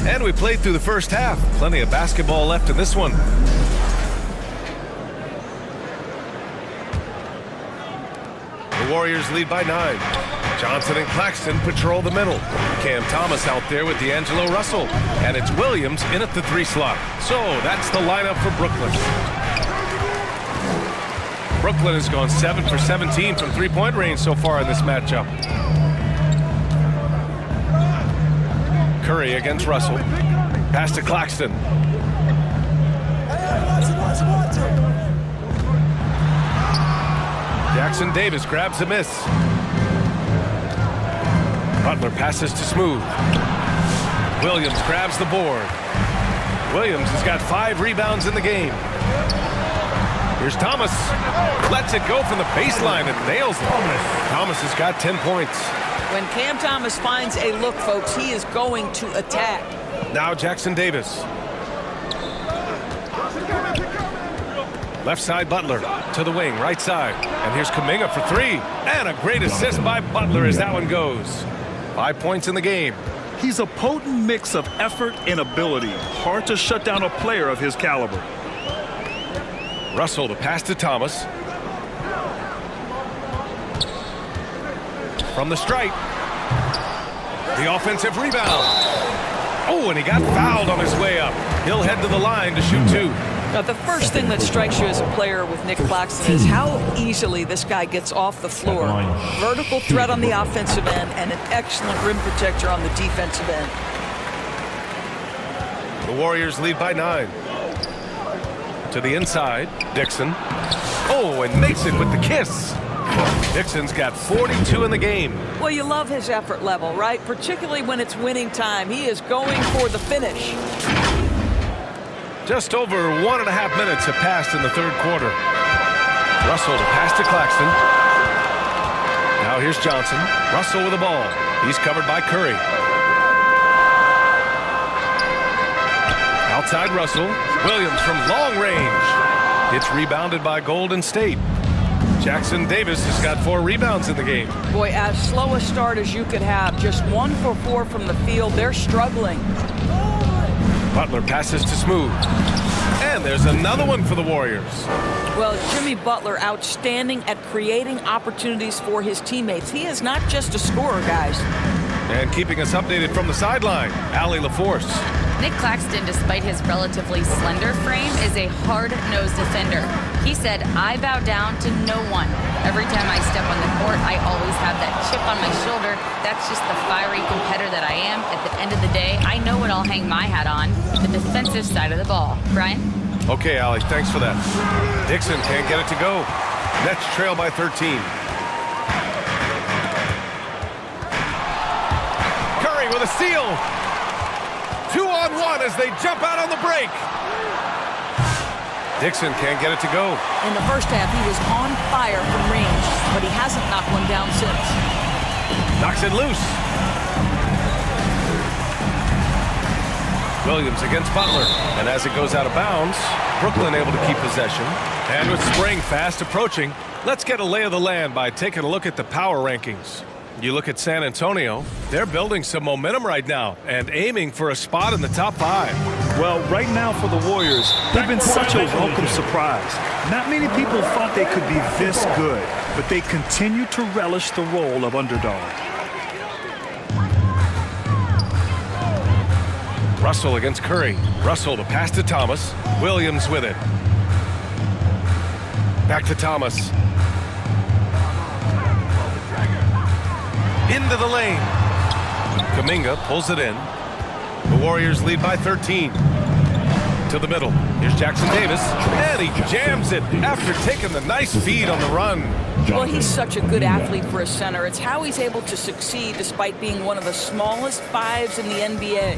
And we played through the first half. Plenty of basketball left in this one. The Warriors lead by 9. Johnson and Claxton patrol the middle. Cam Thomas out there with D'Angelo Russell. And it's Williams in at the 3 slot. So that's the lineup for Brooklyn. Brooklyn has gone 7 for 17 from three-point range so far in this matchup. Curry against Russell. Pass to Claxton. Jackson Davis grabs the miss. Butler passes to Smooth. Williams grabs the board. Williams has got 5 rebounds in the game. Here's Thomas. Lets it go from the baseline and nails it. Thomas has got 10 points. When Cam Thomas finds a look, folks, he is going to attack. Now Jackson Davis. Left side Butler to the wing, right side. And here's Kuminga for 3. And a great assist by Butler as that one goes. 5 points in the game. He's a potent mix of effort and ability. Hard to shut down a player of his caliber. Russell, the pass to Thomas. From the stripe. The offensive rebound. Oh, and he got fouled on his way up. He'll head to the line to shoot 2. Now, the first thing that strikes you as a player with Nick Claxton is how easily this guy gets off the floor. Vertical threat on the offensive end and an excellent rim protector on the defensive end. The Warriors lead by 9. To the inside, Dixon. Oh, and makes it with the kiss. Dixon's got 42 in the game. Well, you love his effort level, right? Particularly when it's winning time. He is going for the finish. Just over 1.5 minutes have passed in the third quarter. Russell to pass to Claxton. Now here's Johnson. Russell with the ball. He's covered by Curry. Outside Russell. Williams from long range. It's rebounded by Golden State. Jackson Davis has got 4 rebounds in the game. Boy, as slow a start as you could have. Just 1 for 4 from the field. They're struggling. Butler passes to Smooth. And there's another one for the Warriors. Well, Jimmy Butler outstanding at creating opportunities for his teammates. He is not just a scorer, guys. And keeping us updated from the sideline, Allie LaForce. Nick Claxton, despite his relatively slender frame, is a hard-nosed defender. He said, "I bow down to no one. Every time I step on the court, I always have that chip on my shoulder. That's just the fiery competitor that I am. At the end of the day, I know what I'll hang my hat on, the defensive side of the ball." Brian? Okay, Allie, thanks for that. Dixon can't get it to go. Nets trail by 13. Curry with a steal. 2-on-1 as they jump out on the break. Dixon can't get it to go. In the first half, he was on fire from range, but he hasn't knocked one down since. Knocks it loose. Williams against Butler. And as it goes out of bounds, Brooklyn able to keep possession. And with spring fast approaching, let's get a lay of the land by taking a look at the power rankings. You look at San Antonio, they're building some momentum right now and aiming for a spot in the top 5. Well, right now for the Warriors, they've been such a welcome surprise. Not many people thought they could be this good, but they continue to relish the role of underdog. Russell against Curry. Russell to pass to Thomas. Williams with it. Back to Thomas. Into the lane. Kuminga pulls it in. The Warriors lead by 13. To the middle. Here's Jackson Davis. And he jams it after taking the nice feed on the run. Well, he's such a good athlete for a center. It's how he's able to succeed despite being one of the smallest 5s in the NBA.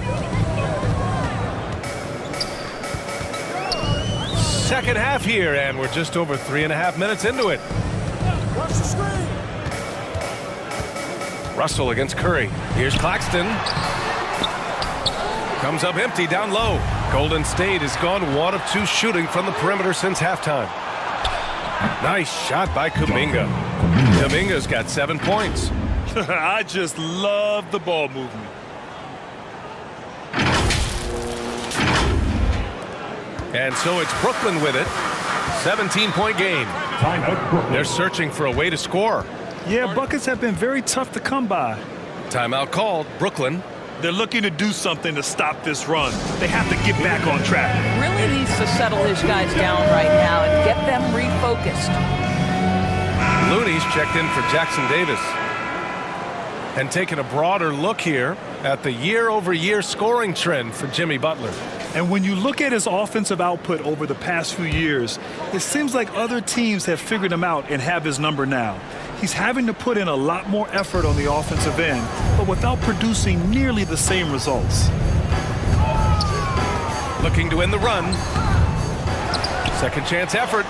Second half here, and we're just over 3.5 minutes into it. Watch the screen. Russell against Curry. Here's Claxton. Comes up empty down low. Golden State has gone 1 of 2 shooting from the perimeter since halftime. Nice shot by Kuminga. Kuminga's got 7 points. I just love the ball movement. And so it's Brooklyn with it. 17-point game. They're searching for a way to score. Yeah, buckets have been very tough to come by. Timeout called. Brooklyn. They're looking to do something to stop this run. They have to get back on track. Really needs to settle his guys down right now and get them refocused. Looney's checked in for Jackson Davis. And taking a broader look here at the year-over-year scoring trend for Jimmy Butler. And when you look at his offensive output over the past few years, it seems like other teams have figured him out and have his number now. He's having to put in a lot more effort on the offensive end, but without producing nearly the same results. Looking to end the run. Second chance effort.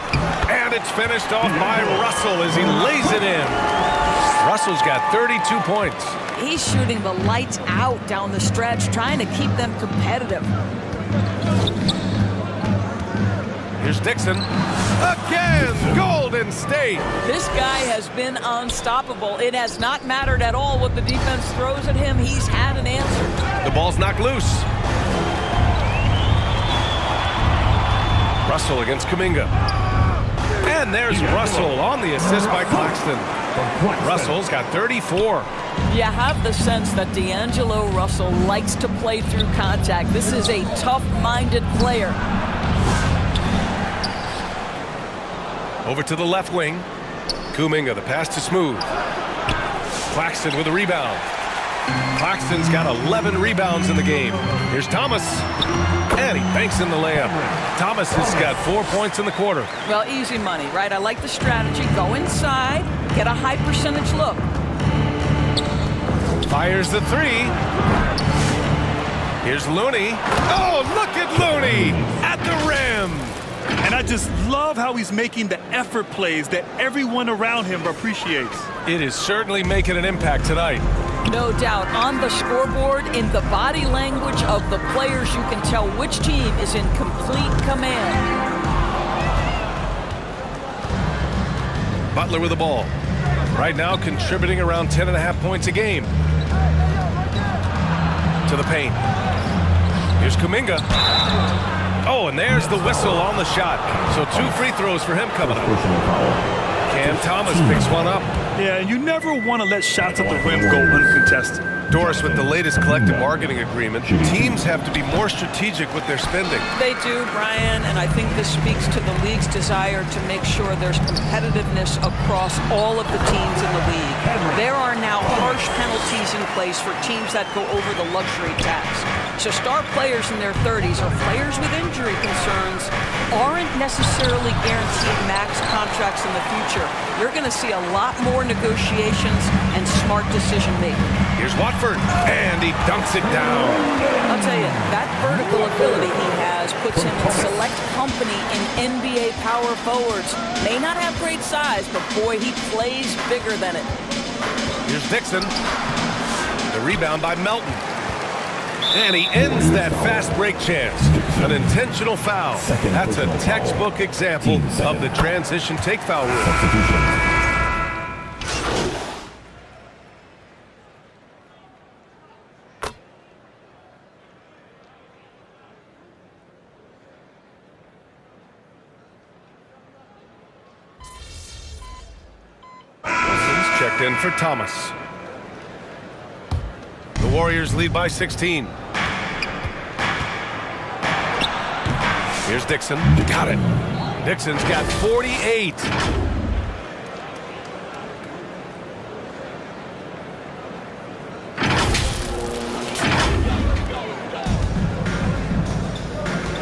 And it's finished off by Russell as he lays it in. Russell's got 32 points. He's shooting the lights out down the stretch, trying to keep them competitive. Here's Dixon. Again, Golden State. This guy has been unstoppable. It has not mattered at all what the defense throws at him. He's had an answer. The ball's knocked loose. Russell against Kuminga. And there's Russell on the assist by Claxton. Russell's got 34. You have the sense that D'Angelo Russell likes to play through contact. This is a tough-minded player. Over to the left wing. Kuminga, the pass to Smooth. Claxton with a rebound. Claxton's got 11 rebounds in the game. Here's Thomas. And he banks in the layup. Thomas has got 4 points in the quarter. Well, easy money, right? I like the strategy. Go inside, get a high percentage look. Fires the three. Here's Looney. Oh, look at Looney at the rim. And I just love how he's making the effort plays that everyone around him appreciates. It is certainly making an impact tonight. No doubt. On the scoreboard, in the body language of the players, you can tell which team is in complete command. Butler with the ball. Right now contributing around 10.5 points a game. To the paint. Here's Kuminga. Oh, and there's the whistle on the shot. So 2 free throws for him coming up. Cam Thomas picks one up. Yeah, you never want to let shots at the rim go uncontested. Doris, with the latest collective bargaining agreement, teams have to be more strategic with their spending. They do, Brian, and I think this speaks to the league's desire to make sure there's competitiveness across all of the teams in the league. There are now harsh penalties in place for teams that go over the luxury tax. So star players in their 30s or players with injury concerns aren't necessarily guaranteed max contracts in the future. You're going to see a lot more negotiations and smart decision making. Here's Watford, and he dunks it down. I'll tell you, that vertical ability he has puts him in select company in NBA power forwards. May not have great size, but boy, he plays bigger than it. Here's Dixon. The rebound by Melton. And he ends that fast break chance. An intentional foul. That's a textbook example of the transition take foul rule. Wilson's checked in for Thomas. The Warriors lead by 16. Here's Dixon. Got it. Dixon's got 48.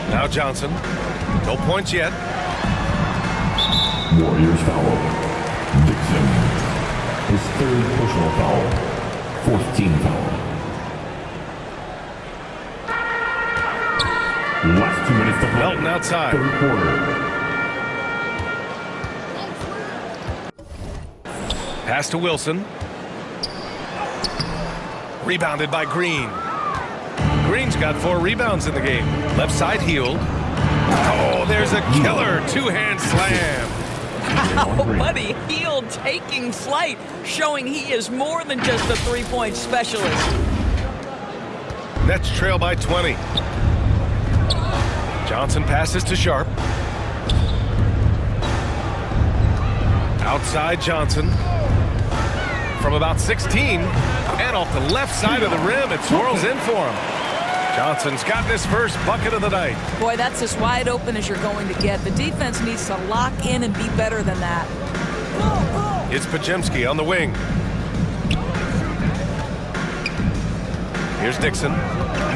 Now Johnson. No points yet. Warriors foul. Dixon. His 3rd personal foul. 4th team foul. Last 2 minutes to play. Melton outside. 3rd quarter. Pass to Wilson. Rebounded by Green. Green's got 4 rebounds in the game. Left side healed. Oh, there's a killer 2-hand slam. Oh, buddy, Hield taking flight, showing he is more than just a three-point specialist. Nets trail by 20. Johnson passes to Sharp. Outside Johnson. From about 16. And off the left side of the rim, it swirls in for him. Johnson's gotten his first bucket of the night. Boy, that's as wide open as you're going to get. The defense needs to lock in and be better than that. It's Pajemski on the wing. Here's Dixon.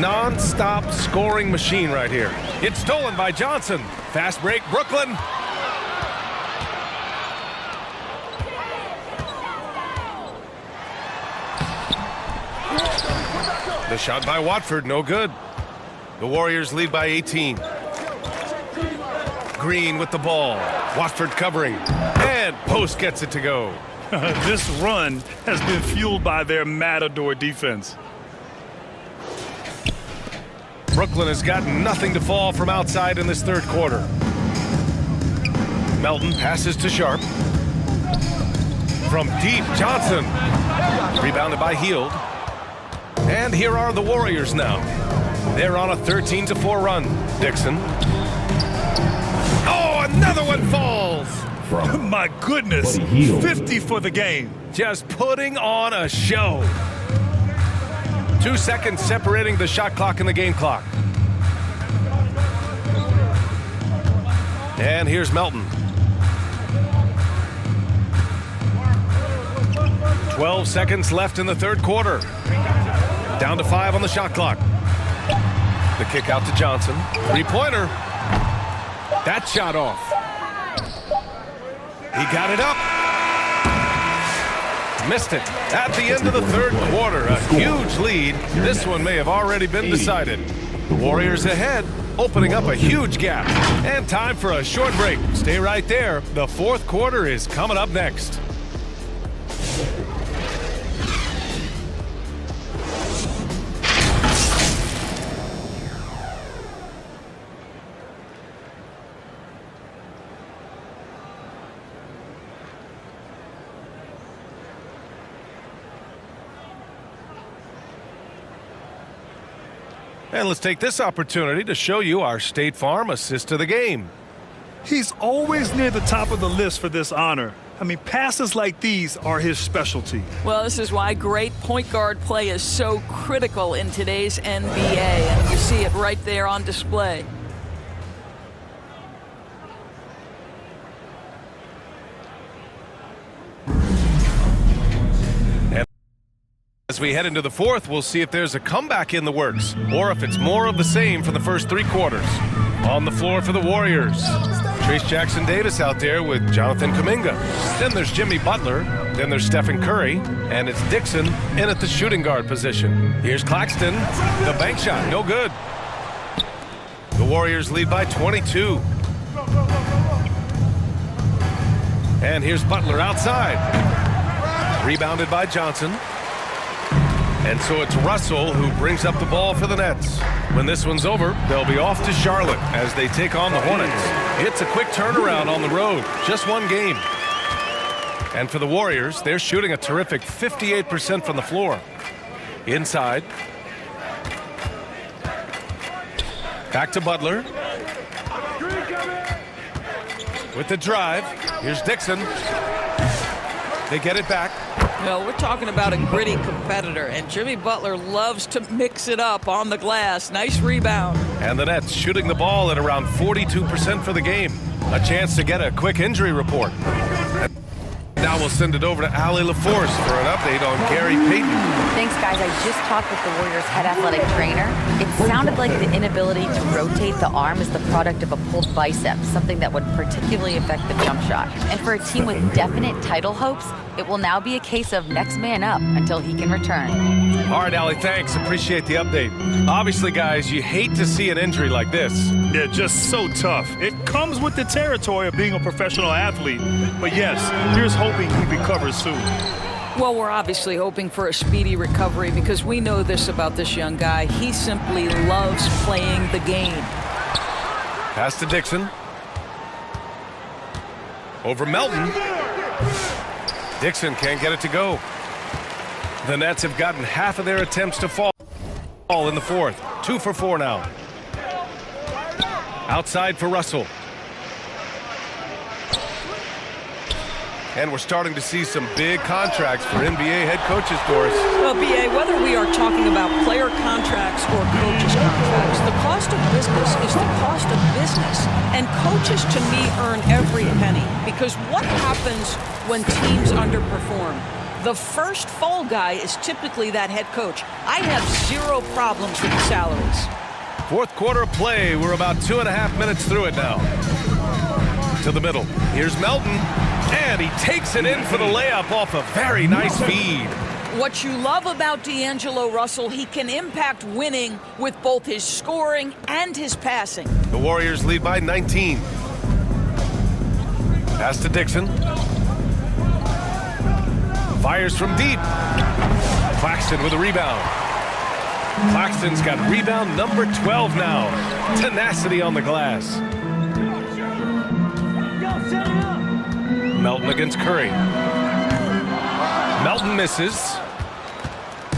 Non-stop scoring machine right here. It's stolen by Johnson. Fast break, Brooklyn. The shot by Watford, no good. The Warriors lead by 18. Green with the ball. Watford covering. And Post gets it to go. This run has been fueled by their Matador defense. Brooklyn has gotten nothing to fall from outside in this third quarter. Melton passes to Sharp. From deep, Johnson. Rebounded by Hield. And here are the Warriors now. They're on a 13-4 run. Dixon. Oh, another one falls. My goodness, 50 for the game. Just putting on a show. 2 seconds separating the shot clock and the game clock. And here's Melton. 12 seconds left in the third quarter. Down to 5 on the shot clock. The kick out to Johnson. Three-pointer. That shot off. He got it up. Missed it at the end of the third quarter. A huge lead. This one may have already been decided. The Warriors ahead, opening up a huge gap. And time for a short break. Stay right there. The fourth quarter is coming up next. And let's take this opportunity to show you our State Farm assist to the game. He's always near the top of the list for this honor. I mean, passes like these are his specialty. Well, this is why great point guard play is so critical in today's NBA, and you see it right there on display. As we head into the fourth, we'll see if there's a comeback in the works or if it's more of the same for the first three quarters. On the floor for the Warriors, Trace Jackson Davis out there with Jonathan Kuminga. Then there's Jimmy Butler. Then there's Stephen Curry. And it's Dixon in at the shooting guard position. Here's Claxton. The bank shot, no good. The Warriors lead by 22. And here's Butler outside. Rebounded by Johnson. And so it's Russell who brings up the ball for the Nets. When this one's over, they'll be off to Charlotte as they take on the Hornets. It's a quick turnaround on the road, just one game. And for the Warriors, they're shooting a terrific 58% from the floor. Inside. Back to Butler. With the drive, here's Dixon. They get it back. Well, we're talking about a gritty competitor, and Jimmy Butler loves to mix it up on the glass. Nice rebound. And the Nets shooting the ball at around 42% for the game. A chance to get a quick injury report. Now we'll send it over to Allie LaForce for an update on Gary Payton. Thanks, guys. I just talked with the Warriors' head athletic trainer. It sounded like the inability to rotate the arm is the product of a pulled bicep, something that would particularly affect the jump shot. And for a team with definite title hopes, it will now be a case of next man up until he can return. All right, Allie, thanks. Appreciate the update. Obviously, guys, you hate to see an injury like this. Yeah, just so tough. It comes with the territory of being a professional athlete. But yes, here's hoping he recovers soon. Well, we're obviously hoping for a speedy recovery because we know this about this young guy. He simply loves playing the game. Pass to Dixon. Over Melton. Dixon can't get it to go. The Nets have gotten half of their attempts to fall in the fourth. 2 for 4 now. Outside for Russell. And we're starting to see some big contracts for NBA head coaches, Doris. Well, B.A., whether we are talking about player contracts or coaches' contracts, the cost of business is the cost of business. And coaches, to me, earn every penny. Because what happens when teams underperform? The first fall guy is typically that head coach. I have zero problems with the salaries. Fourth quarter of play. We're about 2.5 minutes through it now. To the middle. Here's Melton. And he takes it in for the layup off a very nice feed. What you love about D'Angelo Russell, he can impact winning with both his scoring and his passing. The Warriors lead by 19. Pass to Dixon. Fires from deep. Claxton with a rebound. Claxton's got rebound number 12 now. Tenacity on the glass. Melton against Curry. Melton misses.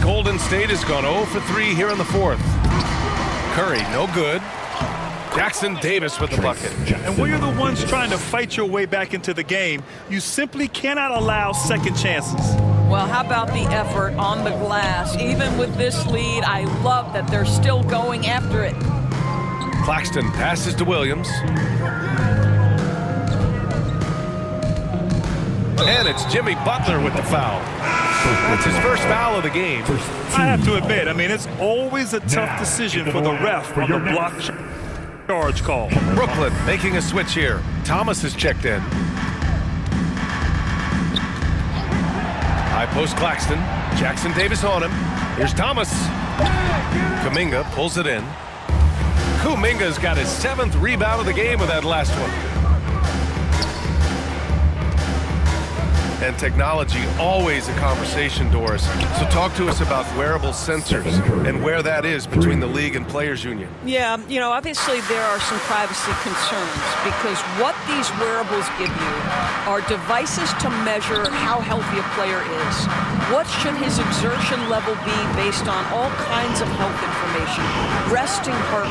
Golden State has gone 0 for 3 here in the fourth. Curry, no good. Jackson Davis with the bucket. And when you're the ones trying to fight your way back into the game, you simply cannot allow second chances. Well, how about the effort on the glass? Even with this lead, I love that they're still going after it. Claxton passes to Williams. And it's Jimmy Butler with the foul. That's his first foul of the game. I have to admit, it's always a tough decision for the ref on the block charge call. Brooklyn making a switch here. Thomas is checked in. High post Claxton. Jackson Davis on him. Here's Thomas. Kuminga pulls it in. Kuminga's got his 7th rebound of the game with that last one. And technology, always a conversation, Doris. So talk to us about wearable sensors and where that is between the league and players union. Yeah, obviously there are some privacy concerns because what these wearables give you are devices to measure how healthy a player is. What should his exertion level be based on all kinds of health information? Resting heart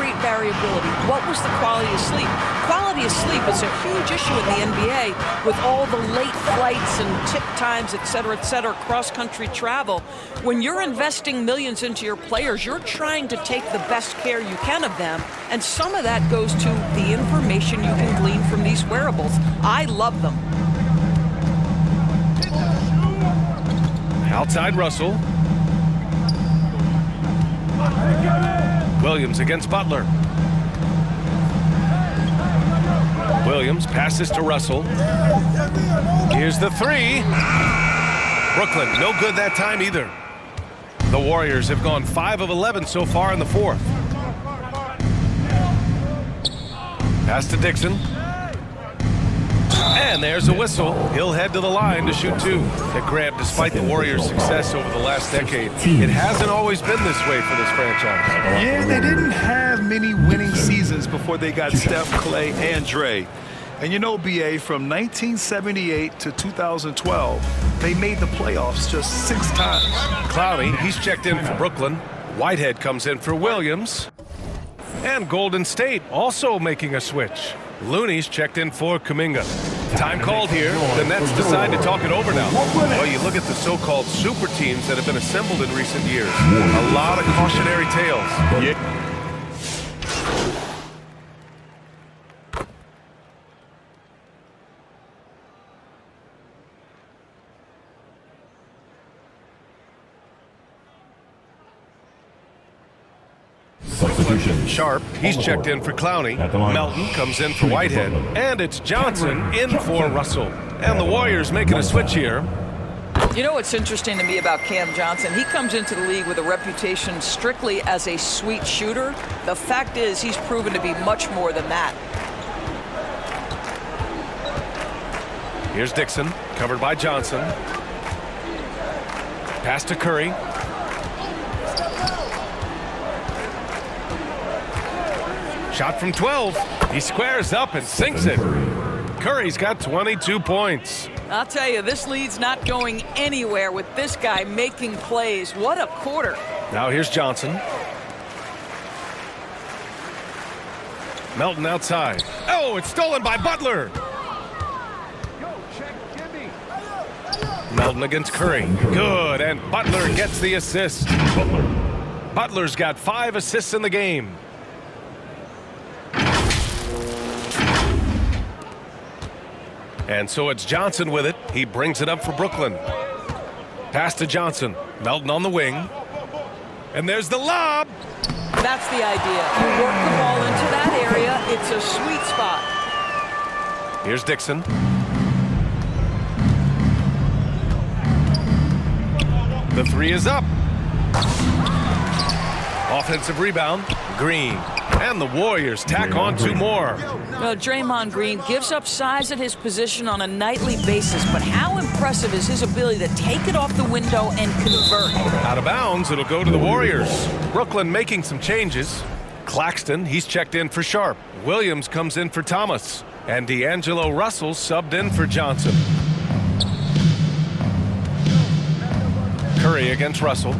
rate variability. What was the quality of sleep? Quality of sleep is a huge issue in the NBA with all the late flights and tip times, et cetera, cross-country travel. When you're investing millions into your players, you're trying to take the best care you can of them, and some of that goes to the information you can glean from these wearables. I love them. Outside Russell. Williams against Butler. Williams passes to Russell. Here's the three. Brooklyn, no good that time either. The Warriors have gone 5 of 11 so far in the fourth. Pass to Dixon. And there's a whistle. He'll head to the line to shoot 2. At Grant, despite the Warriors' success over the last decade, it hasn't always been this way for this franchise. Yeah, they didn't have many winning seasons before they got Steph, Clay, and Dre. And B.A., from 1978 to 2012, they made the playoffs just 6 times. Clowney, he's checked in for Brooklyn. Whitehead comes in for Williams. And Golden State also making a switch. Looney's checked in for Kuminga. Time called here. The Nets decide to talk it over now. Well, you look at the so-called super teams that have been assembled in recent years. A lot of cautionary tales. Yeah. Sharp, he's checked in for Clowney. Melton comes in for Whitehead. And it's Johnson in for Russell. And the Warriors making a switch here. You know what's interesting to me about Cam Johnson? He comes into the league with a reputation strictly as a sweet shooter. The fact is he's proven to be much more than that. Here's Dixon, covered by Johnson. Pass to Curry. Shot from 12. He squares up and sinks it. Curry's got 22 points. I'll tell you, this lead's not going anywhere with this guy making plays. What a quarter. Now here's Johnson. Melton outside. Oh, it's stolen by Butler. Melton against Curry. Good, and Butler gets the assist. Butler's got 5 assists in the game. And so it's Johnson with it. He brings it up for Brooklyn. Pass to Johnson. Melton on the wing. And there's the lob. That's the idea. You work the ball into that area. It's a sweet spot. Here's Dixon. The 3 is up. Offensive rebound. Green. And the Warriors tack on 2 more. Draymond Green gives up size at his position on a nightly basis, but how impressive is his ability to take it off the window and convert? Out of bounds, it'll go to the Warriors. Brooklyn making some changes. Claxton, he's checked in for Sharp. Williams comes in for Thomas. And D'Angelo Russell subbed in for Johnson. Curry against Russell.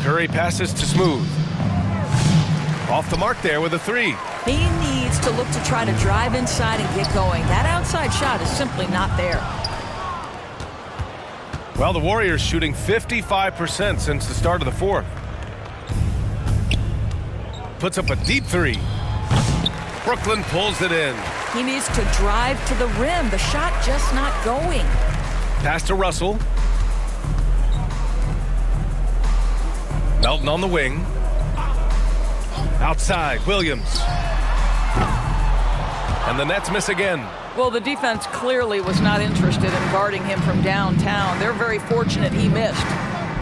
Curry passes to Smooth. Off the mark there with a 3. He needs to look to try to drive inside and get going. That outside shot is simply not there. Well, the Warriors shooting 55% since the start of the 4th. Puts up a deep 3. Brooklyn pulls it in. He needs to drive to the rim. The shot just not going. Pass to Russell. Melton on the wing. Outside, Williams. And the Nets miss again. Well, the defense clearly was not interested in guarding him from downtown. They're very fortunate he missed.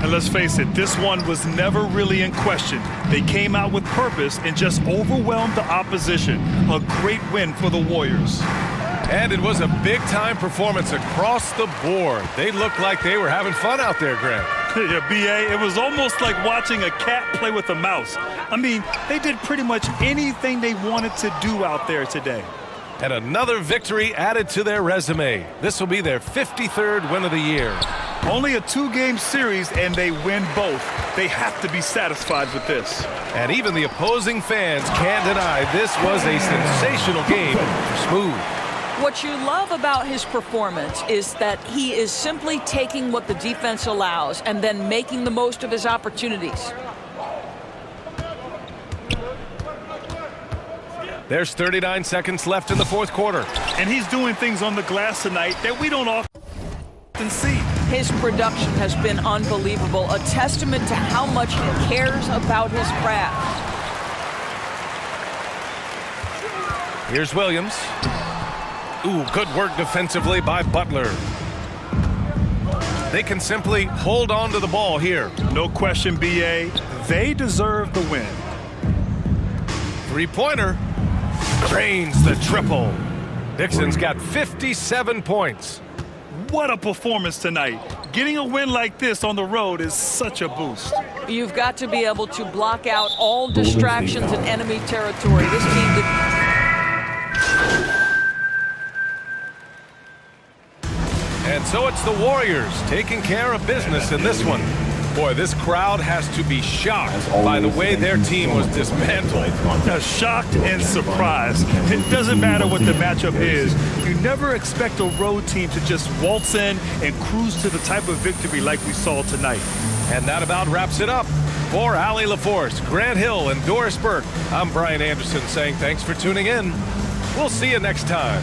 And let's face it, this one was never really in question. They came out with purpose and just overwhelmed the opposition. A great win for the Warriors. And it was a big-time performance across the board. They looked like they were having fun out there, Grant. Yeah, B.A., it was almost like watching a cat play with a mouse. I mean, they did pretty much anything they wanted to do out there today. And another victory added to their resume. This will be their 53rd win of the year. Only a 2-game series, and they win both. They have to be satisfied with this. And even the opposing fans can't deny this was a sensational game for Smooth. What you love about his performance is that he is simply taking what the defense allows and then making the most of his opportunities. There's 39 seconds left in the 4th quarter. And he's doing things on the glass tonight that we don't often see. His production has been unbelievable, a testament to how much he cares about his craft. Here's Williams. Ooh, good work defensively by Butler. They can simply hold on to the ball here. No question, B.A. They deserve the win. 3-pointer. Drains the triple. Dixon's got 57 points. What a performance tonight. Getting a win like this on the road is such a boost. You've got to be able to block out all distractions in enemy territory. This team did. And so it's the Warriors taking care of business in this one. Boy, this crowd has to be shocked by the way their team was dismantled. Shocked and surprised. It doesn't matter what the matchup is. You never expect a road team to just waltz in and cruise to the type of victory like we saw tonight. And that about wraps it up. For Allie LaForce, Grant Hill, and Doris Burke, I'm Brian Anderson saying thanks for tuning in. We'll see you next time.